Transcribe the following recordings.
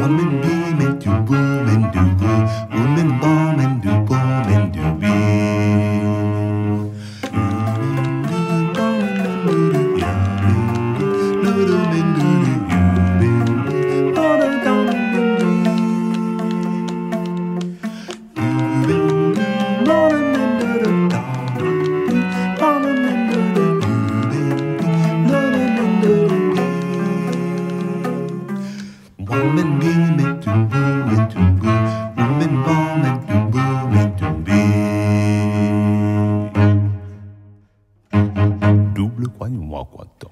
Woman boom and do boom and do boom. Woman bomb and do boom and do Woman boom and do boom and do boom. Woman bomb and do boom and do boom. Double croyez-moi content.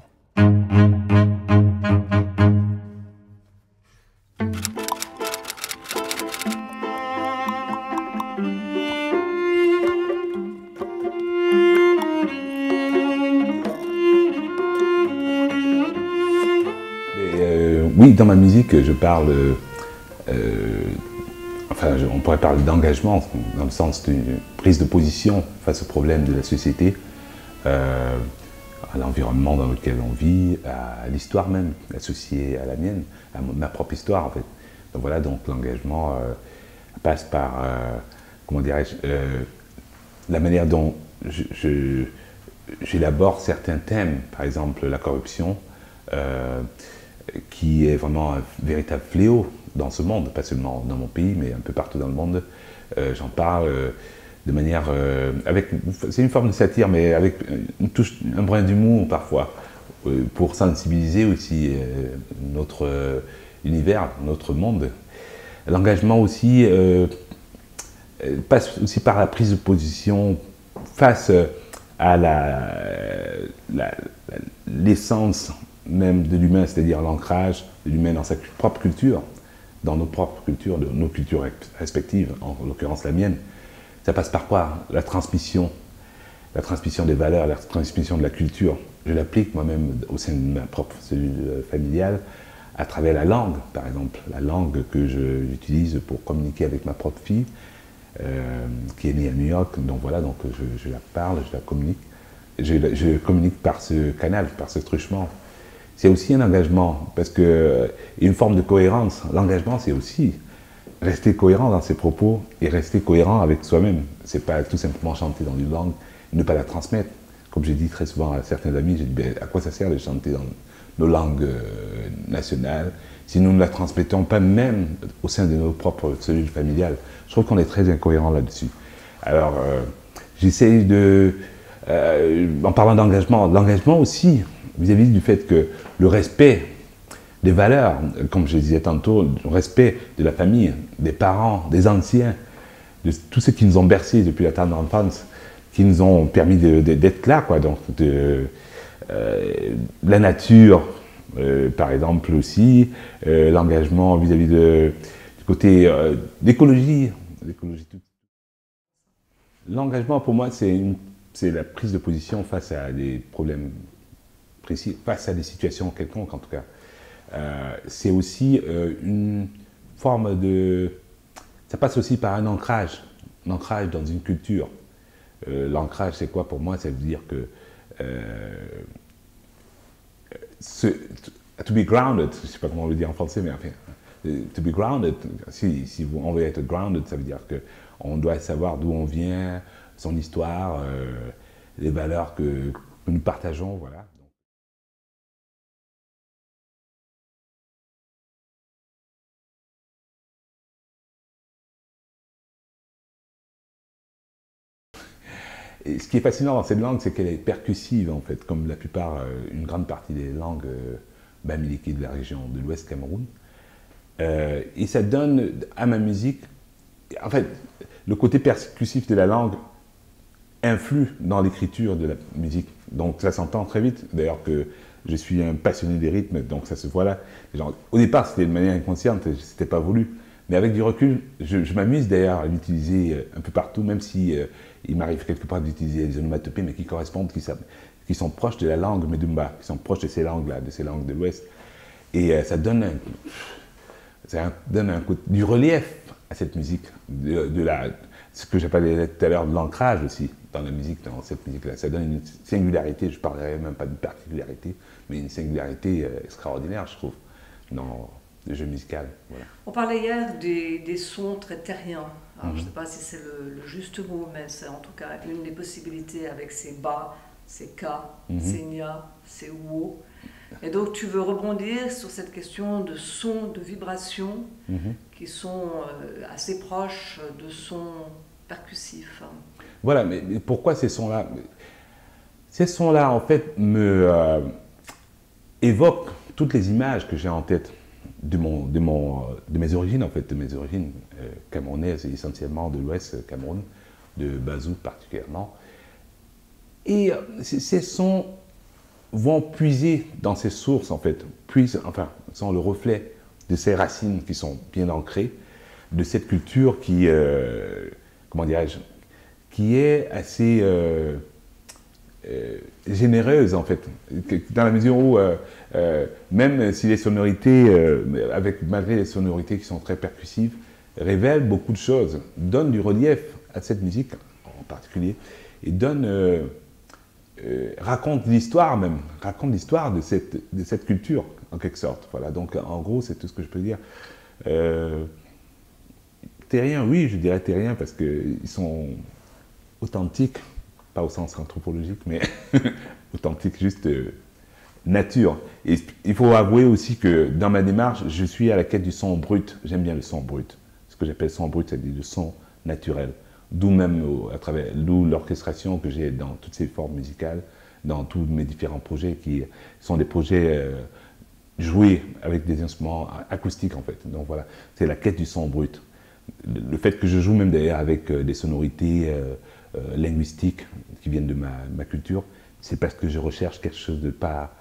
Oui, dans ma musique, je parle, on pourrait parler d'engagement, dans le sens d'une prise de position face aux problèmes de la société, à l'environnement dans lequel on vit, à l'histoire même, associée à la mienne, à ma propre histoire en fait. Donc voilà, donc l'engagement passe par, comment dirais-je, la manière dont j'élabore certains thèmes, par exemple la corruption, qui est vraiment un véritable fléau dans ce monde, pas seulement dans mon pays, mais un peu partout dans le monde. J'en parle de manière... c'est une forme de satire, mais avec une touche, un brin d'humour parfois, pour sensibiliser aussi notre univers, notre monde. L'engagement aussi passe aussi par la prise de position face à l'essence même de l'humain, c'est-à-dire l'ancrage de l'humain dans sa propre culture, dans nos propres cultures, de nos cultures respectives, en l'occurrence la mienne. Ça passe par quoi? La transmission des valeurs, la transmission de la culture. Je l'applique moi-même au sein de ma propre cellule familiale, à travers la langue, par exemple. La langue que j'utilise pour communiquer avec ma propre fille, qui est née à New York. Donc voilà, donc je la parle, je la communique. Je communique par ce canal, par ce truchement. C'est aussi un engagement, parce que une forme de cohérence. L'engagement, c'est aussi rester cohérent dans ses propos et rester cohérent avec soi-même. C'est pas tout simplement chanter dans une langue, ne pas la transmettre. Comme j'ai dit très souvent à certains amis, j'ai dit, ben, à quoi ça sert de chanter dans nos langues nationales si nous ne la transmettons pas même au sein de nos propres cellules familiales? Je trouve qu'on est très incohérent là-dessus. Alors, j'essaye de... en parlant d'engagement, l'engagement aussi, vis-à-vis du fait que le respect des valeurs, comme je disais tantôt, le respect de la famille, des parents, des anciens, de tous ceux qui nous ont bercés depuis la tendre enfance, qui nous ont permis d'être là, quoi, donc la nature, par exemple aussi, l'engagement vis-à-vis du côté d'écologie. L'engagement pour moi c'est la prise de position face à des problèmes précis, face à des situations quelconques en tout cas. C'est aussi une forme de... Ça passe aussi par un ancrage dans une culture. L'ancrage, c'est quoi pour moi? Ça veut dire que to be grounded, je ne sais pas comment on le dit en français, mais enfin, to be grounded, si on veut être grounded, ça veut dire qu'on doit savoir d'où on vient, son histoire, les valeurs que nous partageons, voilà. Et ce qui est fascinant dans cette langue, c'est qu'elle est percussive, en fait, comme la plupart, une grande partie des langues bamileke de la région de l'Ouest Cameroun. Et ça donne à ma musique, en fait, le côté percussif de la langue influe dans l'écriture de la musique. Donc ça s'entend très vite, d'ailleurs que je suis un passionné des rythmes, donc ça se voit là. Genre, au départ, c'était de manière inconsciente, c'était pas voulu. Mais avec du recul, je m'amuse d'ailleurs à l'utiliser un peu partout, même si il m'arrive quelque part d'utiliser des onomatopées, mais qui correspondent, qui sont proches de la langue Medumba, qui sont proches de ces langues-là, de ces langues de l'Ouest. Et ça donne du relief à cette musique, ce que j'appelais tout à l'heure de l'ancrage aussi dans la musique, dans cette musique-là. Ça donne une singularité, je ne parlerai même pas d'une particularité, mais une singularité extraordinaire, je trouve, dans jeu musical. Voilà. On parlait hier des sons très terriens. Alors, je ne sais pas si c'est le juste mot, mais c'est en tout cas une des possibilités avec ces bas, ces ka, ces nia, ces wo. Et donc tu veux rebondir sur cette question de sons, de vibrations qui sont assez proches de sons percussifs. Voilà, mais pourquoi ces sons-là? Ces sons-là, en fait, évoquent toutes les images que j'ai en tête de mes origines, en fait, de mes origines camerounaises, essentiellement de l'Ouest Cameroun, de Bazou particulièrement. Et ces sons vont puiser dans ces sources, en fait, sont le reflet de ces racines qui sont bien ancrées, de cette culture qui, comment dirais-je, qui est assez généreuse, en fait, dans la mesure où, même si les sonorités, malgré les sonorités qui sont très percussives, révèlent beaucoup de choses, donnent du relief à cette musique en particulier, et raconte l'histoire même, raconte l'histoire de cette culture, en quelque sorte. Voilà, donc en gros, c'est tout ce que je peux dire. Terriens, oui, je dirais terriens parce qu'ils sont authentiques, pas au sens anthropologique, mais authentiques, juste nature. Et il faut avouer aussi que dans ma démarche, je suis à la quête du son brut. J'aime bien le son brut. Ce que j'appelle son brut, c'est-à-dire le son naturel. D'où même d'où l'orchestration que j'ai dans toutes ces formes musicales, dans tous mes différents projets qui sont des projets joués avec des instruments acoustiques en fait. Donc voilà, c'est la quête du son brut. Le fait que je joue même d'ailleurs avec des sonorités linguistiques qui viennent de ma culture, c'est parce que je recherche quelque chose de pas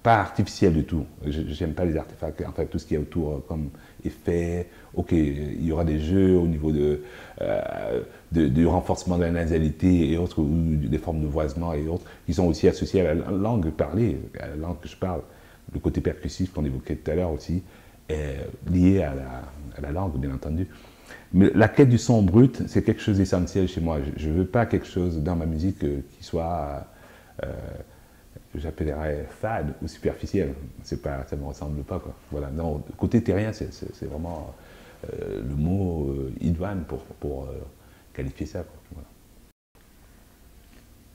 artificiel du tout. J'aime pas les artefacts, enfin tout ce qui est autour comme effet. Ok, il y aura des jeux au niveau du renforcement de la nasalité et autres, ou des formes de voisement et autres, qui sont aussi associés à la langue parlée, à la langue que je parle. Le côté percussif qu'on évoquait tout à l'heure aussi est lié à la langue, bien entendu. Mais la quête du son brut, c'est quelque chose d'essentiel chez moi. Je ne veux pas quelque chose dans ma musique qui soit j'appellerais fade ou superficiel. Ça ne me ressemble pas, quoi. Voilà. Non, côté terrien, c'est vraiment le mot idoine pour qualifier ça, quoi. Voilà.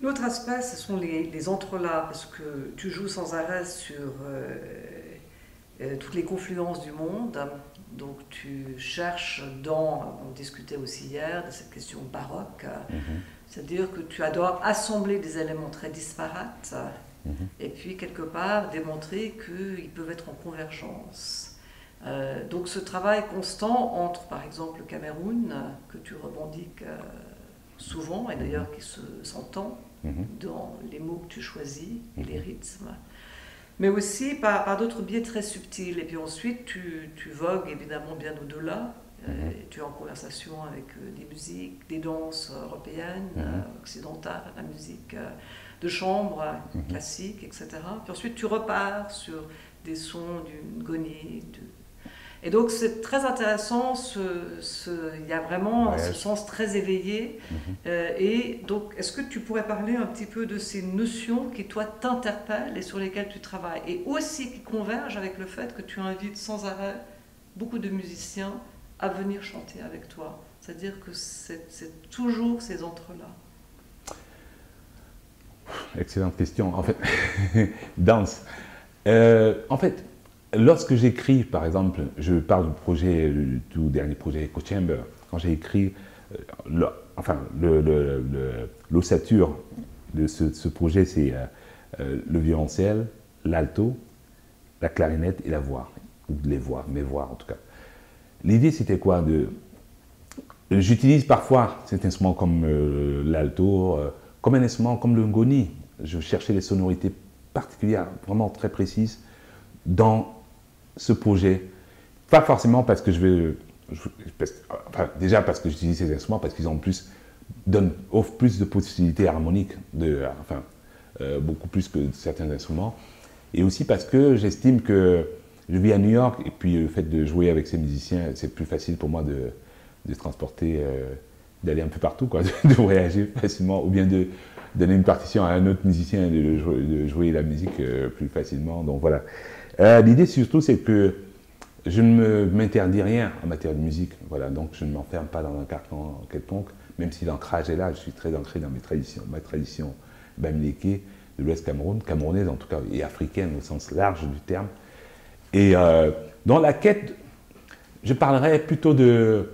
L'autre aspect, ce sont les entrelacs, parce que tu joues sans arrêt sur toutes les confluences du monde. Donc tu cherches on discutait aussi hier de cette question baroque, c'est-à-dire que tu adores assembler des éléments très disparates et puis quelque part démontrer qu'ils peuvent être en convergence. Donc ce travail constant entre par exemple le Cameroun, que tu revendiques souvent et d'ailleurs qui s'entend dans les mots que tu choisis et les rythmes, mais aussi par d'autres biais très subtils. Et puis ensuite, tu vogues évidemment bien au-delà. Tu es en conversation avec des musiques, des danses européennes, occidentales, la musique de chambre, classique, etc. Puis ensuite, tu repars sur des sons d'une ngoni. Et donc, c'est très intéressant, il y a vraiment ce sens très éveillé. Et donc, est-ce que tu pourrais parler un petit peu de ces notions qui, toi, t'interpellent et sur lesquelles tu travailles, et aussi qui convergent avec le fait que tu invites sans arrêt beaucoup de musiciens à venir chanter avec toi? C'est-à-dire que c'est toujours ces entre-là. Excellente question. En fait, danse. En fait, lorsque j'écris, par exemple, je parle du projet, du tout dernier projet EchoChamber, quand j'ai écrit l'ossature de ce projet, c'est le violoncelle, l'alto, la clarinette et la voix, ou les voix, mes voix en tout cas. L'idée c'était quoi? J'utilise parfois cet instrument comme l'alto, comme un instrument comme le ngoni. Je cherchais des sonorités particulières, vraiment très précises, dans ce projet. Pas forcément parce que déjà parce que j'utilise ces instruments, parce qu'ils offrent plus de possibilités harmoniques, beaucoup plus que certains instruments. Et aussi parce que j'estime que je vis à New York, et puis le fait de jouer avec ces musiciens, c'est plus facile pour moi de transporter, d'aller un peu partout, quoi, de voyager facilement, ou bien de donner une partition à un autre musicien, de jouer la musique plus facilement. Donc voilà. L'idée surtout, c'est que je ne m'interdis rien en matière de musique. Voilà, donc je ne m'enferme pas dans un carcan quelconque, même si l'ancrage est là. Je suis très ancré dans ma tradition bamileke de l'Ouest Cameroun, camerounaise en tout cas, et africaine au sens large du terme. Et dans la quête, je parlerai plutôt de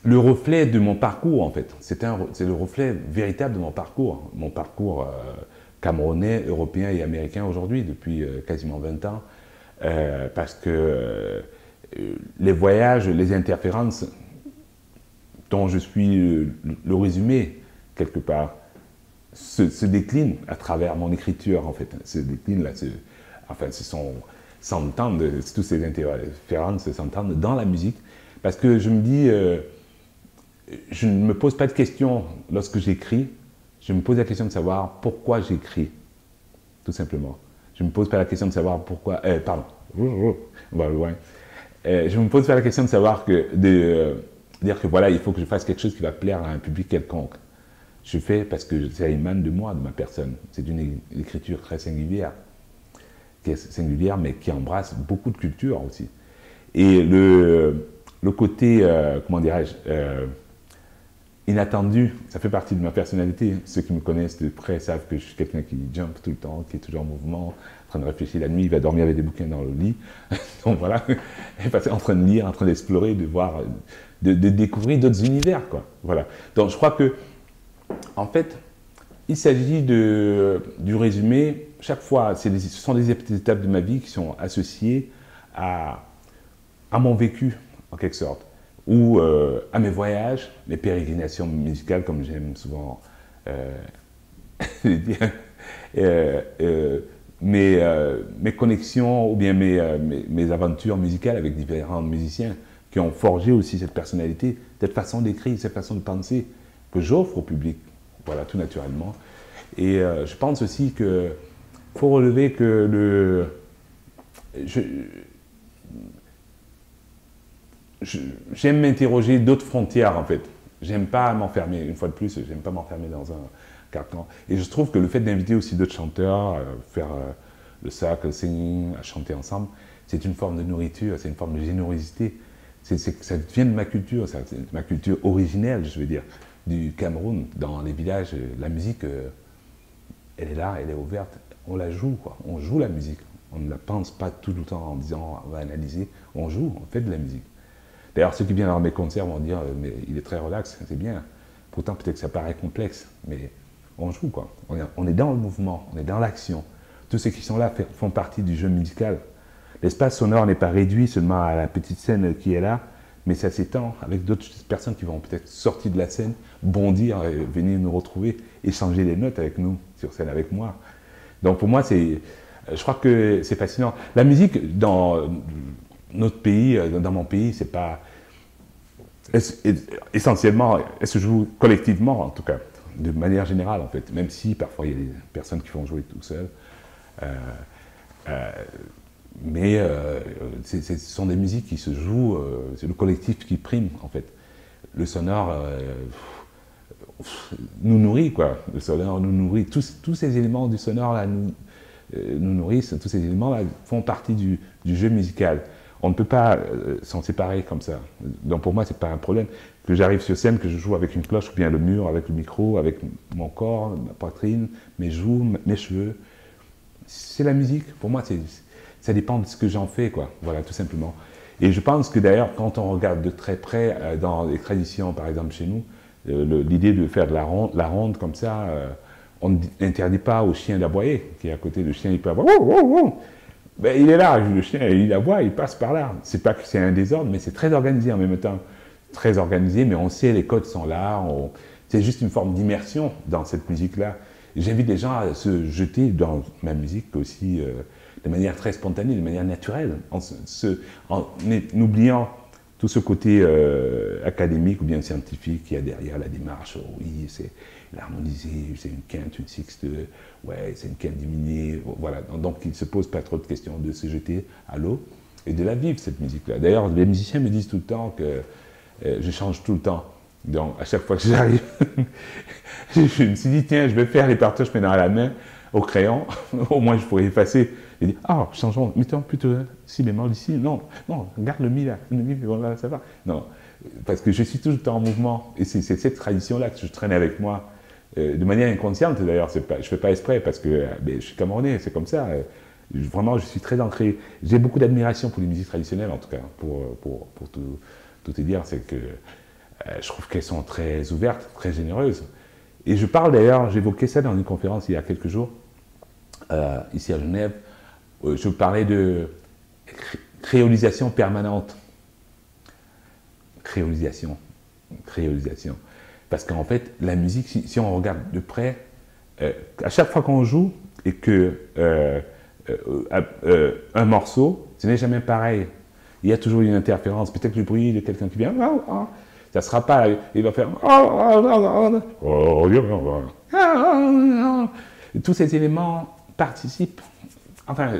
le reflet de mon parcours, en fait. C'est le reflet véritable de mon parcours camerounais, européen et américain aujourd'hui, depuis quasiment 20 ans. Parce que les voyages, les interférences dont je suis le résumé, quelque part, se déclinent à travers mon écriture, en fait. Se déclinent là, s'entendent, toutes ces interférences s'entendent dans la musique, parce que je me dis, je ne me pose pas de questions lorsque j'écris, je me pose la question de savoir pourquoi j'écris, tout simplement. Je ne me pose pas la question de savoir pourquoi, pardon, on va loin. Je me pose pas la question de savoir dire que voilà, il faut que je fasse quelque chose qui va plaire à un public quelconque. Je fais parce que ça émane de moi, de ma personne. C'est une écriture très singulière, mais qui embrasse beaucoup de cultures aussi. Et le côté, comment dirais-je, inattendu, ça fait partie de ma personnalité. Ceux qui me connaissent de près savent que je suis quelqu'un qui jump tout le temps, qui est toujours en mouvement, en train de réfléchir la nuit, il va dormir avec des bouquins dans le lit. Donc voilà, en train de lire, en train d'explorer, de voir, de découvrir d'autres univers, quoi. Voilà. Donc je crois que, en fait, il s'agit du résumé. Chaque fois, ce sont des étapes de ma vie qui sont associées à mon vécu, en quelque sorte, ou à mes voyages, mes pérégrinations musicales, comme j'aime souvent dire, mes connexions ou bien mes aventures musicales avec différents musiciens qui ont forgé aussi cette personnalité, cette façon d'écrire, cette façon de penser que j'offre au public, voilà, tout naturellement. Et je pense aussi qu'il faut relever que j'aime m'interroger d'autres frontières, en fait. J'aime pas m'enfermer, une fois de plus, j'aime pas m'enfermer dans un carcan. Et je trouve que le fait d'inviter aussi d'autres chanteurs, faire le circle singing, à chanter ensemble, c'est une forme de nourriture, c'est une forme de générosité. Ça vient de ma culture, c'est ma culture originelle, je veux dire, du Cameroun. Dans les villages, la musique, elle est là, elle est ouverte. On la joue, quoi. On joue la musique. On ne la pense pas tout le temps en disant, on va analyser. On joue, on fait de la musique. D'ailleurs, ceux qui viennent à mes concerts vont dire « mais il est très relax, c'est bien ». Pourtant, peut-être que ça paraît complexe, mais on joue, quoi. On est dans le mouvement, on est dans l'action. Tous ceux qui sont là font partie du jeu musical. L'espace sonore n'est pas réduit seulement à la petite scène qui est là, mais ça s'étend avec d'autres personnes qui vont peut-être sortir de la scène, bondir, et venir nous retrouver, échanger des notes avec nous, sur scène avec moi. Donc pour moi, je crois que c'est fascinant. La musique, dans notre pays, dans mon pays, c'est pas... Essentiellement, elle se joue collectivement, en tout cas, de manière générale, en fait. Même si, parfois, il y a des personnes qui vont jouer tout seuls. Mais ce sont des musiques qui se jouent, c'est le collectif qui prime, en fait. Le sonore nous nourrit, quoi. Le sonore nous nourrit. Tous ces éléments du sonore, là, nous nourrissent. Tous ces éléments-là font partie du jeu musical. On ne peut pas s'en séparer comme ça. Donc pour moi, ce n'est pas un problème. Que j'arrive sur scène, que je joue avec une cloche, ou bien le mur, avec le micro, avec mon corps, ma poitrine, mes joues, mes cheveux. C'est la musique. Pour moi, ça dépend de ce que j'en fais, quoi. Voilà, tout simplement. Et je pense que d'ailleurs, quand on regarde de très près, dans les traditions, par exemple chez nous, l'idée de faire de la ronde comme ça, on n'interdit pas au chien d'aboyer, qui est à côté. Le chien, il peut aboyer. Ben, il est là, le chien, il aboie, il passe par là. C'est pas que c'est un désordre, mais c'est très organisé en même temps. Très organisé, mais on sait, les codes sont là. C'est juste une forme d'immersion dans cette musique-là. J'invite les gens à se jeter dans ma musique aussi de manière très spontanée, de manière naturelle, en oubliant tout ce côté académique ou bien scientifique qu'il y a derrière la démarche. Oui, c'est l'harmonisé, c'est une quinte, une sixte, ouais, c'est une quinte diminuée, voilà. Donc il ne se pose pas trop de questions de se jeter à l'eau et de la vivre, cette musique-là. D'ailleurs, les musiciens me disent tout le temps que je change tout le temps. Donc à chaque fois que j'arrive, je me suis dit, tiens, je vais faire les parties, je mets dans la main. au crayon, au moins je pourrais effacer et dire ah, changeons, mettons plutôt si bémol ici. Non, non, garde le mi là, le mi, voilà, ça va. Non, parce que je suis tout le temps en mouvement et c'est cette tradition-là que je traîne avec moi. De manière inconsciente d'ailleurs, je ne fais pas exprès parce que je suis camerounais, c'est comme ça. Vraiment, je suis très ancré. J'ai beaucoup d'admiration pour les musiques traditionnelles, en tout cas, pour tout te dire, c'est que je trouve qu'elles sont très ouvertes, très généreuses. Et je parle d'ailleurs, j'évoquais ça dans une conférence il y a quelques jours, ici à Genève, je parlais de créolisation permanente. Créolisation. Parce qu'en fait, la musique, si on regarde de près, à chaque fois qu'on joue et que un morceau, ce n'est jamais pareil. Il y a toujours une interférence. Peut-être le bruit de quelqu'un qui vient, ça ne sera pas, il va faire. Tous ces éléments participent, enfin,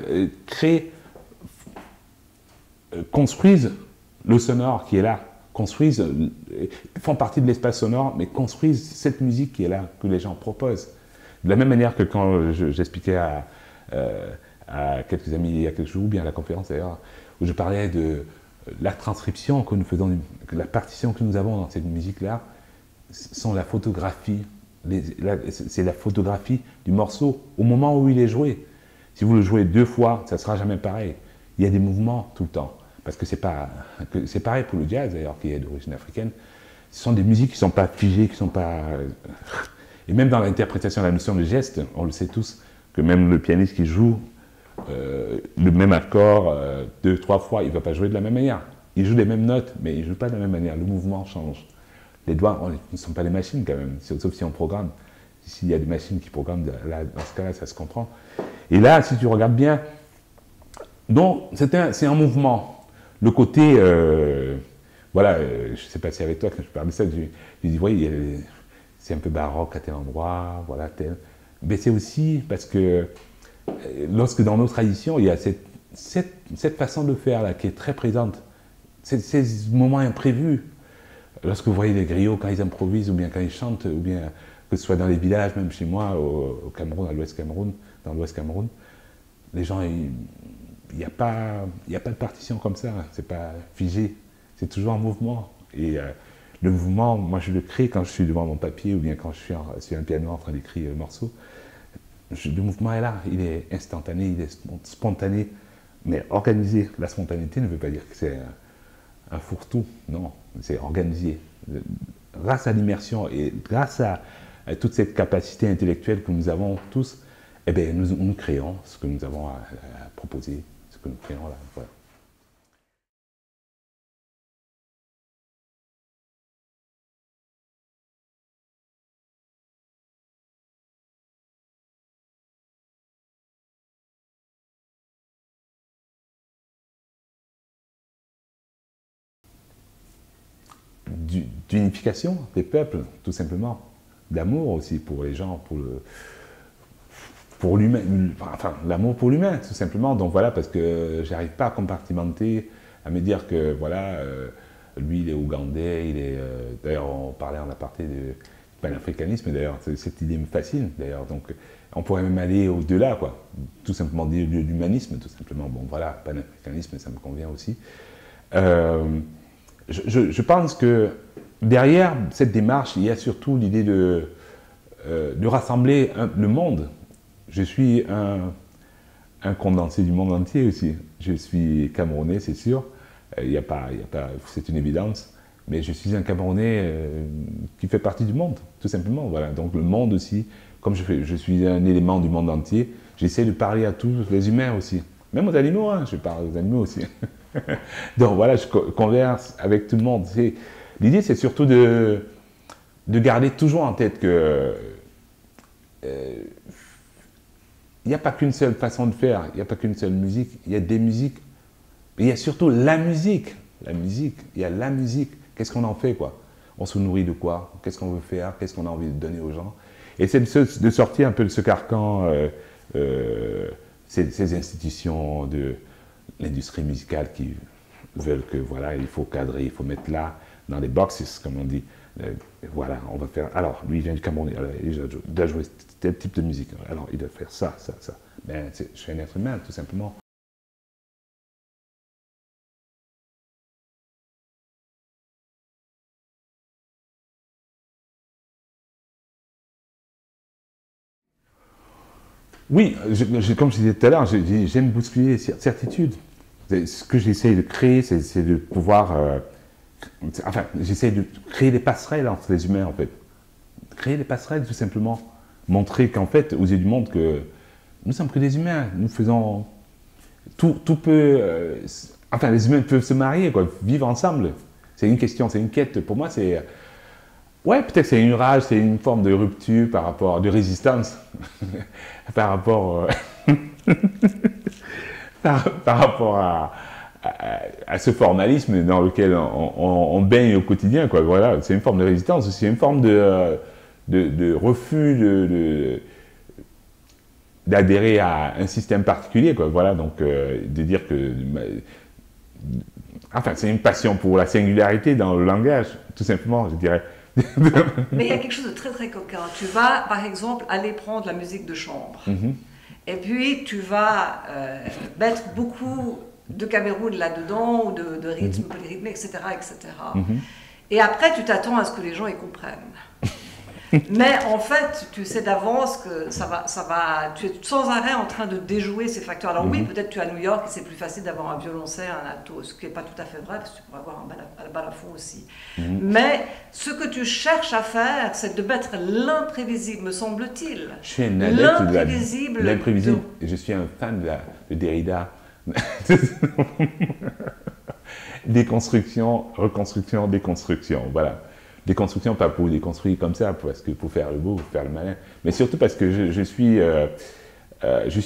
construisent le sonore qui est là. Font partie de l'espace sonore, mais construisent cette musique qui est là, que les gens proposent. De la même manière que quand j'expliquais à quelques amis il y a quelques jours, ou bien à la conférence d'ailleurs, où je parlais de la transcription que nous faisons, la partition que nous avons dans cette musique-là, sont la photographie, c'est la photographie du morceau au moment où il est joué. Si vous le jouez 2 fois, ça ne sera jamais pareil. Il y a des mouvements tout le temps. Parce que c'est pareil pour le jazz d'ailleurs, qui est d'origine africaine. Ce sont des musiques qui ne sont pas figées, qui ne sont pas... Et même dans l'interprétation de la notion de geste, on le sait tous, que même le pianiste qui joue le même accord 2, 3 fois, il ne va pas jouer de la même manière. Il joue les mêmes notes, mais il ne joue pas de la même manière. Le mouvement change. Les doigts ne sont pas des machines quand même, sauf si on programme. S'il y a des machines qui programment, là, dans ce cas-là, ça se comprend. Et là, si tu regardes bien, donc c'est un mouvement. Le côté, voilà, je ne sais pas si avec toi, quand je parle de ça, je dis, oui, c'est un peu baroque à tel endroit, voilà, tel. Mais c'est aussi parce que lorsque dans nos traditions, il y a cette façon de faire là qui est très présente, ces moments imprévus. Lorsque vous voyez les griots quand ils improvisent ou bien quand ils chantent, ou bien que ce soit dans les villages, même chez moi, au Cameroun, à l'ouest Cameroun, dans l'ouest Cameroun, les gens, il n'y a pas de partition comme ça, c'est pas figé, c'est toujours en mouvement. Et le mouvement, moi je le crée quand je suis devant mon papier ou bien quand je suis sur un piano en train d'écrire le morceau. Le mouvement est là, il est instantané, il est spontané, mais organisé. La spontanéité ne veut pas dire que c'est un fourre-tout, non, c'est organisé. Grâce à l'immersion et grâce à toute cette capacité intellectuelle que nous avons tous, eh bien, nous créons ce que nous avons à proposer. Que nous créons là. Voilà. D'unification des peuples, tout simplement. D'amour aussi pour les gens, pour l'humain, enfin l'amour pour l'humain, tout simplement. Donc voilà, parce que j'arrive pas à compartimenter, à me dire que voilà, lui il est ougandais, il est. D'ailleurs, on parlait en aparté de panafricanisme, d'ailleurs, cette idée me fascine, d'ailleurs. Donc on pourrait même aller au-delà, quoi. Tout simplement dire de l'humanisme, tout simplement. Bon voilà, panafricanisme, ça me convient aussi. Je pense que derrière cette démarche, il y a surtout l'idée de rassembler le monde. Je suis un condensé du monde entier aussi. Je suis Camerounais, c'est sûr. C'est une évidence. Mais je suis un Camerounais qui fait partie du monde, tout simplement. Voilà. Donc le monde aussi, comme je suis un élément du monde entier, j'essaie de parler à tous les humains aussi. Même aux animaux, hein, je parle aux animaux aussi. Donc voilà, je converse avec tout le monde. L'idée, c'est surtout de garder toujours en tête que il n'y a pas qu'une seule façon de faire, il n'y a pas qu'une seule musique, il y a des musiques, mais il y a surtout la musique. La musique, il y a la musique. Qu'est-ce qu'on en fait, quoi? On se nourrit de quoi? Qu'est-ce qu'on veut faire? Qu'est-ce qu'on a envie de donner aux gens? Et c'est de sortir un peu de ce carcan, ces institutions de l'industrie musicale qui veulent que, voilà, il faut cadrer, il faut mettre là, dans les boxes, comme on dit. Voilà, on va faire. Alors, lui, il vient du Cameroun, il doit jouer tel type de musique. Alors, il doit faire ça, ça, ça. Ben, je suis un être humain, tout simplement. Oui, comme je disais tout à l'heure, j'aime bousculer certitudes. Ce que j'essaye de créer, c'est de pouvoir. Enfin, j'essaye de créer des passerelles entre les humains, en fait. Créer des passerelles, tout simplement. Montrer qu'en fait, aux yeux du monde, que nous sommes que des humains. Nous faisons. Tout peut. Enfin, les humains peuvent se marier, quoi, vivre ensemble. C'est une question, c'est une quête. Pour moi, c'est. Ouais, peut-être c'est une rage, c'est une forme de rupture par rapport, de résistance, par rapport, par rapport à ce formalisme dans lequel on baigne au quotidien, quoi. Voilà, c'est une forme de résistance, c'est une forme de refus d'adhérer à un système particulier, quoi. Voilà, donc de dire que, enfin, c'est une passion pour la singularité dans le langage, tout simplement, je dirais. Mais il y a quelque chose de très très coquin. Tu vas, par exemple, aller prendre la musique de chambre. Et puis, tu vas mettre beaucoup de Cameroun là-dedans, ou de rythme polyrythmé, etc. etc. Et après, tu t'attends à ce que les gens y comprennent. Mais en fait, tu sais d'avance que tu es sans arrêt en train de déjouer ces facteurs. Alors oui, peut-être tu es à New York, c'est plus facile d'avoir un violoncelle, un alto, ce qui n'est pas tout à fait vrai, parce que tu pourrais avoir un balafon aussi. Mais ce que tu cherches à faire, c'est de mettre l'imprévisible, me semble-t-il. Je suis un adepte de l'imprévisible. Je suis un fan de Derrida. Déconstruction, reconstruction, déconstruction, voilà. Déconstruction, pas pour déconstruire comme ça, parce que pour faire le beau, pour faire le malin, mais surtout parce que je suis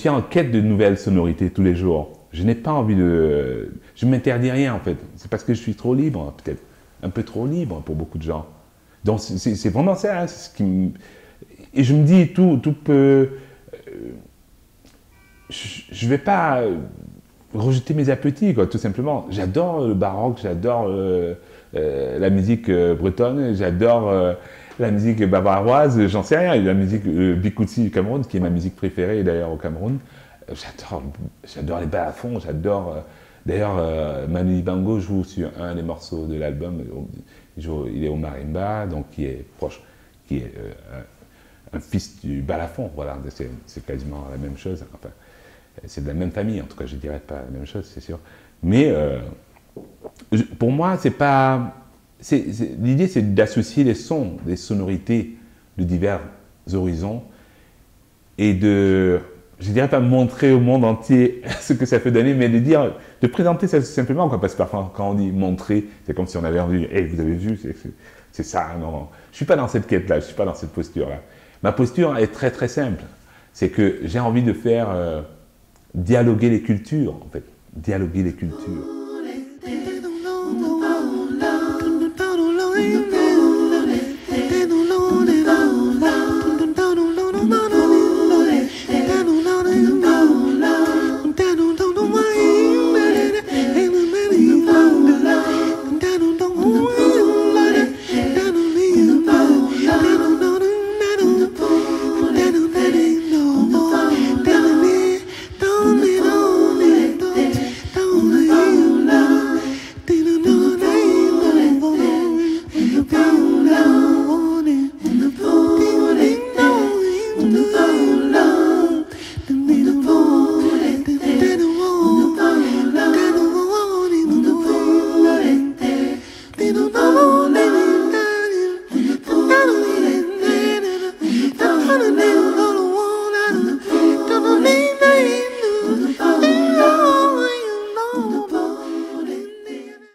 en quête de nouvelles sonorités tous les jours. Je n'ai pas envie de... Je ne m'interdis rien, en fait. C'est parce que je suis trop libre, peut-être. Un peu trop libre pour beaucoup de gens. Donc, c'est vraiment ça, hein, c'est ce qui Et je me dis, tout peut... je ne vais pas rejeter mes appétits, quoi, tout simplement. J'adore le baroque, j'adore... la musique bretonne, j'adore la musique bavaroise, j'en sais rien, la musique Bikutsi du Cameroun, qui est ma musique préférée d'ailleurs au Cameroun. J'adore les balafons, j'adore... D'ailleurs, Manu Dibango joue sur un des morceaux de l'album, il est au marimba, donc qui est proche, qui est un fils du balafon, voilà, c'est quasiment la même chose, enfin, c'est de la même famille, en tout cas je dirais pas la même chose, c'est sûr. Mais... pour moi, c'est pas. L'idée, c'est d'associer les sons, les sonorités de divers horizons et de, je dirais pas montrer au monde entier ce que ça peut donner, mais de présenter ça simplement, quoi, parce que parfois, quand on dit montrer, c'est comme si on avait envie, hey, vous avez vu, c'est ça, non. Je suis pas dans cette quête-là, je suis pas dans cette posture-là. Ma posture est très très simple, c'est que j'ai envie de faire dialoguer les cultures, en fait, dialoguer les cultures.